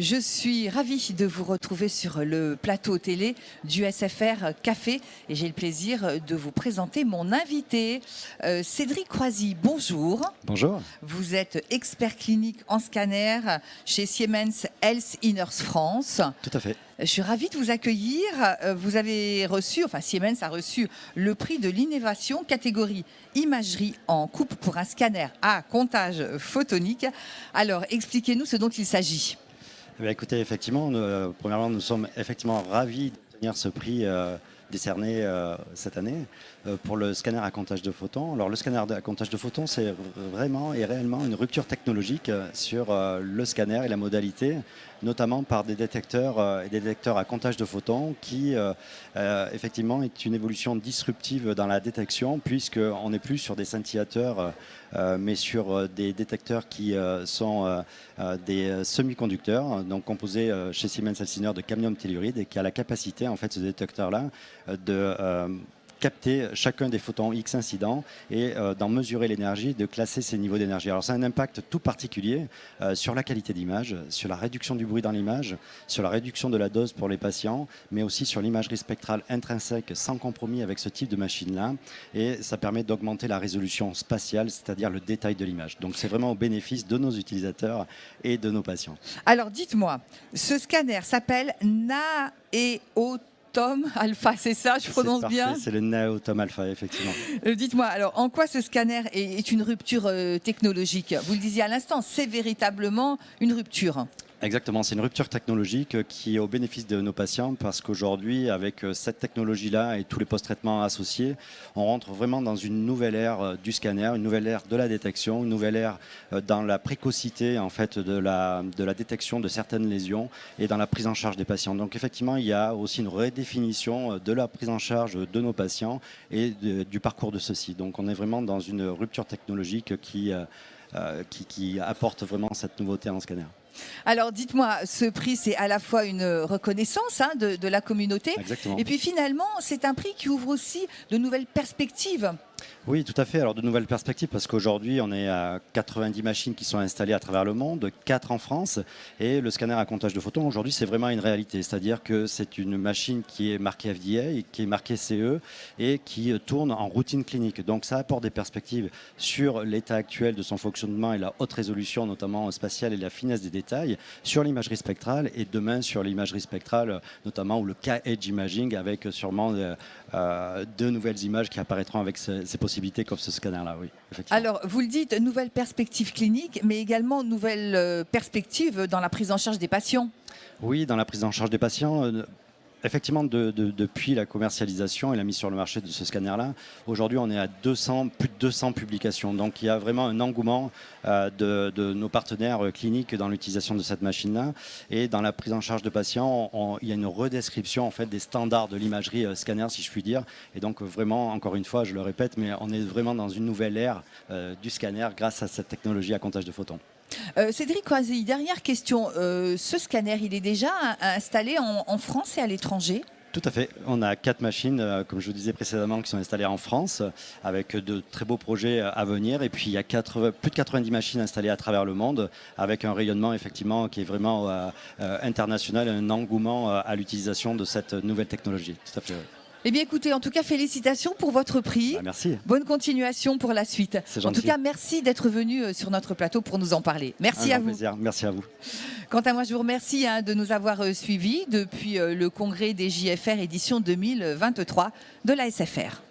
Je suis ravie de vous retrouver sur le plateau télé du SFR Café et j'ai le plaisir de vous présenter mon invité, Cédric Croisy. Bonjour. Bonjour. Vous êtes expert clinique en scanner chez Siemens Healthineers France. Tout à fait. Je suis ravie de vous accueillir. Vous avez reçu, Siemens a reçu le prix de l'innovation catégorie imagerie en coupe pour un scanner à comptage photonique. Alors, expliquez-nous ce dont il s'agit. Eh bien, écoutez, effectivement, premièrement, nous sommes effectivement ravis d'obtenir ce prix décerné cette année pour le scanner à comptage de photons. Alors, le scanner à comptage de photons, c'est vraiment et réellement une rupture technologique sur le scanner et la modalité, notamment par des détecteurs et des détecteurs à comptage de photons qui, effectivement, est une évolution disruptive dans la détection puisqu'on n'est plus sur des scintillateurs mais sur des détecteurs qui sont des semi-conducteurs, donc composés chez Siemens Healthineers de cadmium telluride et qui a la capacité, en fait, ce détecteur-là, de capter chacun des photons X incidents et d'en mesurer l'énergie, de classer ces niveaux d'énergie. Alors ça a un impact tout particulier sur la qualité d'image, sur la réduction du bruit dans l'image, sur la réduction de la dose pour les patients, mais aussi sur l'imagerie spectrale intrinsèque sans compromis avec ce type de machine-là. Et ça permet d'augmenter la résolution spatiale, c'est-à-dire le détail de l'image. Donc c'est vraiment au bénéfice de nos utilisateurs et de nos patients. Alors dites-moi, ce scanner s'appelle NAEOTOM Alpha, c'est ça, je prononce bien? C'est le NAEOTOM Alpha, effectivement. Dites-moi, alors en quoi ce scanner est une rupture technologique? Vous le disiez à l'instant, c'est véritablement une rupture. Exactement, c'est une rupture technologique qui est au bénéfice de nos patients parce qu'aujourd'hui, avec cette technologie-là et tous les post-traitements associés, on rentre vraiment dans une nouvelle ère du scanner, une nouvelle ère de la détection, une nouvelle ère dans la précocité en fait, de la détection de certaines lésions et dans la prise en charge des patients. Donc effectivement, il y a aussi une redéfinition de la prise en charge de nos patients et du parcours de ceux-ci. Donc on est vraiment dans une rupture technologique qui apporte vraiment cette nouveauté en scanner. Alors dites-moi, ce prix c'est à la fois une reconnaissance de la communauté. Exactement. Et puis finalement c'est un prix qui ouvre aussi de nouvelles perspectives. Oui, tout à fait. Alors, de nouvelles perspectives, parce qu'aujourd'hui, on est à 90 machines qui sont installées à travers le monde, 4 en France. Et le scanner à comptage de photons, aujourd'hui, c'est vraiment une réalité. C'est-à-dire que c'est une machine qui est marquée FDA, et qui est marquée CE et qui tourne en routine clinique. Donc, ça apporte des perspectives sur l'état actuel de son fonctionnement et la haute résolution, notamment spatiale et la finesse des détails, sur l'imagerie spectrale et demain sur l'imagerie spectrale, notamment ou le K-Edge Imaging, avec sûrement de nouvelles images qui apparaîtront avec ces possibilités comme ce scanner-là, oui. Alors, vous le dites, nouvelles perspectives cliniques, mais également nouvelles perspectives dans la prise en charge des patients. Oui, dans la prise en charge des patients. Effectivement, depuis la commercialisation et la mise sur le marché de ce scanner-là, aujourd'hui on est à plus de 200 publications. Donc il y a vraiment un engouement de nos partenaires cliniques dans l'utilisation de cette machine-là. Et dans la prise en charge de patients, il y a une redescription en fait, des standards de l'imagerie scanner, si je puis dire. Et donc vraiment, encore une fois, je le répète, mais on est vraiment dans une nouvelle ère du scanner grâce à cette technologie à comptage de photons. Cédric Croisy, dernière question. Ce scanner, il est déjà installé en France et à l'étranger? Tout à fait. On a 4 machines, comme je vous disais précédemment, qui sont installées en France, avec de très beaux projets à venir. Et puis, il y a plus de 90 machines installées à travers le monde, avec un rayonnement effectivement qui est vraiment international, un engouement à l'utilisation de cette nouvelle technologie. Tout à fait. Oui. Eh bien écoutez, en tout cas félicitations pour votre prix. Merci. Bonne continuation pour la suite. C'est gentil. En tout cas, merci d'être venu sur notre plateau pour nous en parler. Merci à vous. Plaisir. Merci à vous. Quant à moi, je vous remercie de nous avoir suivis depuis le congrès des JFR édition 2023 de la SFR.